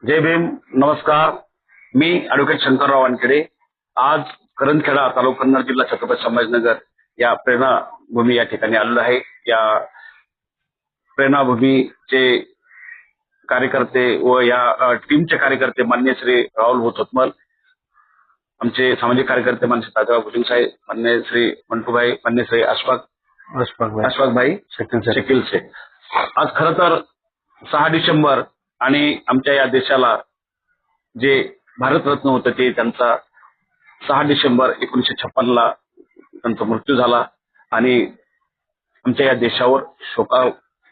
जय भीम. नमस्कार. मी ॲडव्होकेट शंकरराव वानखेडे. आज करंजखेडा, तालुका कन्नड, जिल्हा छत्रपती संभाजीनगर या प्रेरणाभूमी या ठिकाणी आलेलो आहे. या प्रेरणाभूमीचे कार्यकर्ते व या टीमचे कार्यकर्ते माननीय श्री राहुल भोसोतमल, आमचे सामाजिक कार्यकर्ते माननीय ताजराव भुजिंग साहेब, माननीय श्री मंटूभाई, माननीय श्री अशफाक भाई शकील से. आज खरं तर 6 डिसेंबर आणि आमच्या या देशाला जे भारतरत्न होतं ते त्यांचा 6 डिसेंबर 1956ला त्यांचा मृत्यू झाला आणि आमच्या या देशावर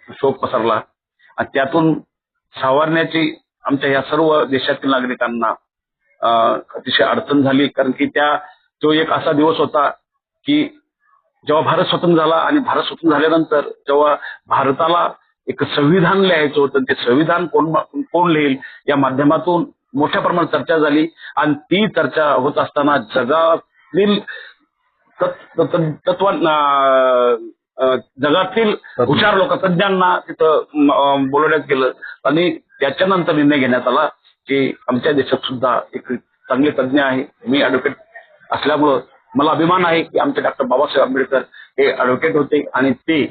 शोक पसरला आणि त्यातून सावरण्याची आमच्या या सर्व देशातील नागरिकांना अतिशय अडचण झाली. कारण की तो एक असा दिवस होता की जेव्हा भारत स्वतंत्र झाला आणि भारत स्वतंत्र झाल्यानंतर जेव्हा भारताला एक संविधान लिहायचं होतं, ते संविधान कोण लिहिल या माध्यमातून मोठ्या प्रमाणात चर्चा झाली आणि ती चर्चा होत असताना जगातील जगातील हुशार लोक तज्ञांना तिथं बोलवण्यात गेलं आणि त्याच्यानंतर निर्णय घेण्यात आला की आमच्या देशात सुद्धा एक चांगले तज्ञ आहे. मी ॲडव्होकेट असल्यामुळं मला अभिमान आहे की आमचे डॉक्टर बाबासाहेब आंबेडकर हे ॲडव्होकेट होते आणि ते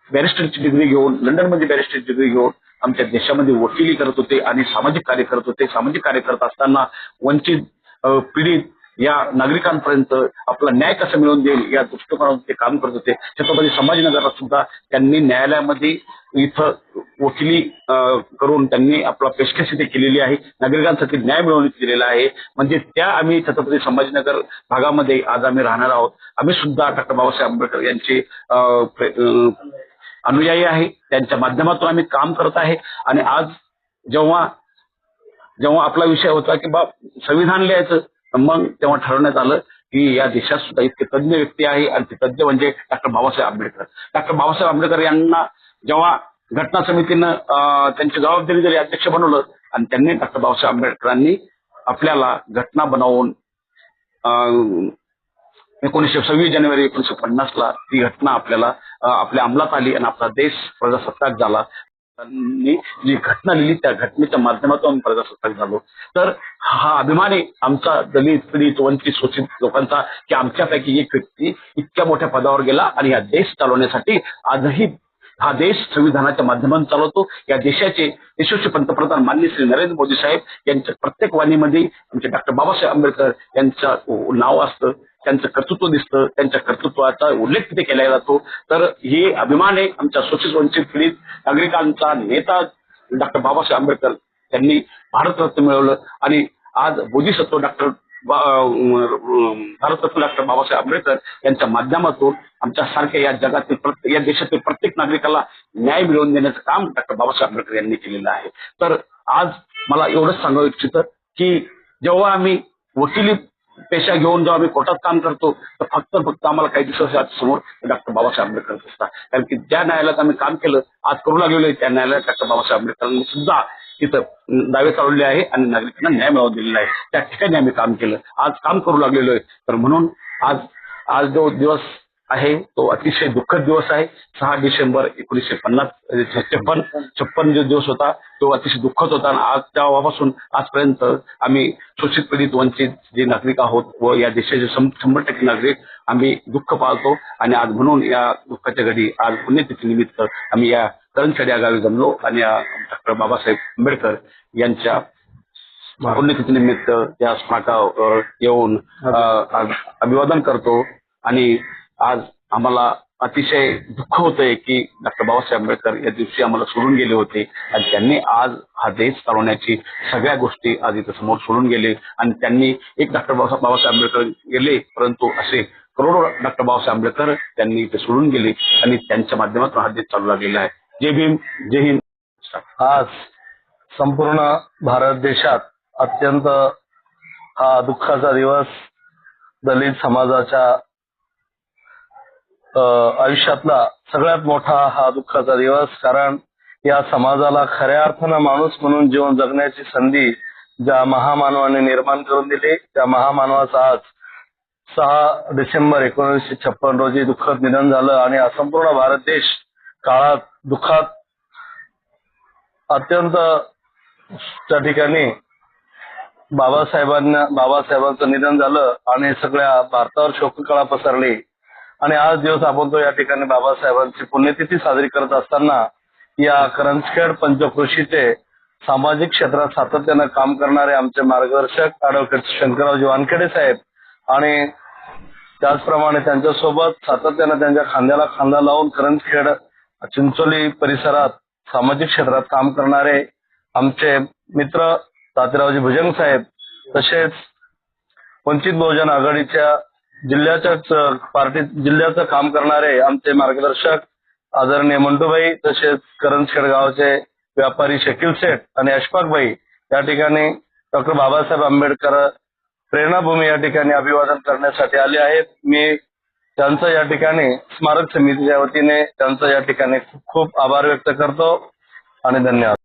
बॅरिस्टरची डिग्री घेऊन, लंडनमध्ये बॅरिस्टरची डिग्री घेऊन आमच्या देशामध्ये वकिली करत होते आणि सामाजिक कार्य करत होते. सामाजिक कार्य करत असताना वंचित, पीडित या नागरिकांपर्यंत आपला न्याय कसा मिळवून देईल या दृष्टिकोनातून ते काम करत होते. छत्रपती संभाजीनगरला सुद्धा त्यांनी न्यायालयामध्ये इथं वकिली करून त्यांनी आपला पेशकश इथे केलेली आहे. नागरिकांसाठी न्याय मिळवून दिलेला आहे. म्हणजे आम्ही छत्रपती संभाजीनगर भागामध्ये आज आम्ही राहणार आहोत. आम्ही सुद्धा डॉक्टर बाबासाहेब आंबेडकर यांचे अनुयायी आहे. त्यांच्या माध्यमातून आम्ही काम करत आहे आणि आज जेव्हा आपला विषय होता की संविधान लिहायचं, मग तेव्हा ठरवण्यात आलं की या देशात सुद्धा इतके तज्ञ व्यक्ती आहे आणि ते तज्ञ म्हणजे डॉक्टर बाबासाहेब आंबेडकर. डॉक्टर बाबासाहेब आंबेडकर यांना जेव्हा घटना समितीनं त्यांची जबाबदारी दिली, अध्यक्ष बनवलं आणि त्यांनी डॉक्टर बाबासाहेब आंबेडकरांनी आपल्याला घटना बनवून 26 जानेवारी 1950ला ती घटना आपल्या अंमलात आली आणि आपला देश प्रजासत्ताक झाला. त्यांनी जी घटना लिहिली त्या घटनेच्या माध्यमातून आम्ही प्रजासत्ताक झालो. तर हा अभिमान आहे आमचा दलित, पीडित, वंचित, शोषित लोकांचा की आमच्यापैकी एक व्यक्ती इतक्या मोठ्या पदावर गेला आणि हा देश चालवण्यासाठी आजही हा देश संविधानाच्या माध्यमातून चालवतो. या देशाचे यशस्वी पंतप्रधान माननीय श्री नरेंद्र मोदी साहेब यांच्या प्रत्येक वाणीमध्ये आमचे डॉक्टर बाबासाहेब आंबेडकर यांचं नाव असतं, त्यांचं कर्तृत्व दिसतं, त्यांच्या कर्तृत्वाचा उल्लेख तिथे केला जातो. तर हे अभिमान आहे आमच्या शोषित, वंचित, पीडित नागरिकांचा नेता डॉक्टर बाबासाहेब आंबेडकर त्यांनी भारतरत्न मिळवलं आणि आज बोधिसत्व भारतरत्न डॉक्टर बाबासाहेब आंबेडकर यांच्या माध्यमातून आमच्या सारख्या या जगातील या देशातील प्रत्येक नागरिकाला न्याय मिळवून देण्याचं काम डॉक्टर बाबासाहेब आंबेडकर यांनी केलेलं आहे. तर आज मला एवढंच सांगावं इच्छितं की जेव्हा आम्ही वकिली पेशा घेऊन जेव्हा आम्ही कोर्टात काम करतो तर फक्त आम्हाला काही दिवसाच्या समोर डॉक्टर बाबासाहेब आंबेडकर असतात. कारण की ज्या न्यायालयात आम्ही काम केलं, आज करू लागलेलो आहे त्या न्यायालयात डॉक्टर बाबासाहेब आंबेडकरांनी सुद्धा तिथं दावे चालवले आहे आणि नागरिकांना न्याय मिळवून दिलेला आहे. त्या ठिकाणी आम्ही काम केलं, आज काम करू लागलेलो आहे. तर म्हणून आज जो दिवस आहे तो अतिशय दुःखद दिवस आहे. 6 डिसेंबर 1956 जो दिवस होता तो अतिशय दुःखद होता आणि आज तेव्हापासून आजपर्यंत आम्ही शोषित, पीडित, वंचित जे नागरिक आहोत व या देशाचे 100% नागरिक आम्ही दुःख पाळतो आणि आज म्हणून या दुःखाच्या घडी आज पुण्यतिथी निमित्त आम्ही या करंजखेड या गावी जमलो आणि डॉक्टर बाबासाहेब आंबेडकर यांच्या पुण्यतिथीनिमित्त या स्मारकावर येऊन अभिवादन करतो. आणि आज आम्हाला अतिशय दुःख होतंय की डॉक्टर बाबासाहेब आंबेडकर या दिवशी आम्हाला सोडून गेले होते आणि त्यांनी आज हा देश चालवण्याची सगळ्या गोष्टी आज इथं समोर सोडून गेले आणि त्यांनी एक डॉक्टर बाबासाहेब आंबेडकर गेले, परंतु असे करोडो डॉक्टर बाबासाहेब आंबेडकर त्यांनी इथे सोडून गेले आणि त्यांच्या माध्यमातून हा देश चालू लागलेला आहे. जय भीम, जय हिंद. आज संपूर्ण भारत देशात अत्यंत हा दुःखाचा दिवस, दलित समाजाच्या आयुष्यातला सगळ्यात मोठा हा दुःखाचा दिवस. कारण या समाजाला खऱ्या अर्थानं माणूस म्हणून जीवन जगण्याची संधी ज्या महामानवाने निर्माण करून दिली त्या महामानवाचं आज 6 डिसेंबर 1956 रोजी दुःखद निधन झालं आणि संपूर्ण भारत देश काळात दुःखात अत्यंत त्या ठिकाणी बाबासाहेबांचं निधन झालं आणि सगळ्या भारतावर शोककळा पसरली आणि आज दिवस आपण तो या ठिकाणी बाबासाहेबांची पुण्यतिथी साजरी करत असताना या करंजखेड पंचक्रोशीचे सामाजिक क्षेत्रात सातत्यानं काम करणारे आमचे मार्गदर्शक ॲडव्होकेट शंकररावजी वानखेडे साहेब आणि त्याचप्रमाणे त्यांच्यासोबत सातत्यानं त्यांच्या खांद्याला खांदा लावून करंजखेड चिंचोली परिसरात सामाजिक क्षेत्रात काम करणारे आमचे मित्र तात्यारावजी भुजंग साहेब, तसेच वंचित बहुजन आघाडीच्या जिल्ह्याचं काम करणारे आमचे मार्गदर्शक आदरणीय मंटूभाई, तसेच करंजखेड गावाचे व्यापारी शकील शेठ आणि अशफाकभाई या ठिकाणी डॉक्टर बाबासाहेब आंबेडकर प्रेरणाभूमी या ठिकाणी अभिवादन करण्यासाठी आले आहेत. मी त्यांचं या ठिकाणी स्मारक समितीच्या वतीने त्यांचं या ठिकाणी खूप खूप आभार व्यक्त करतो आणि धन्यवाद.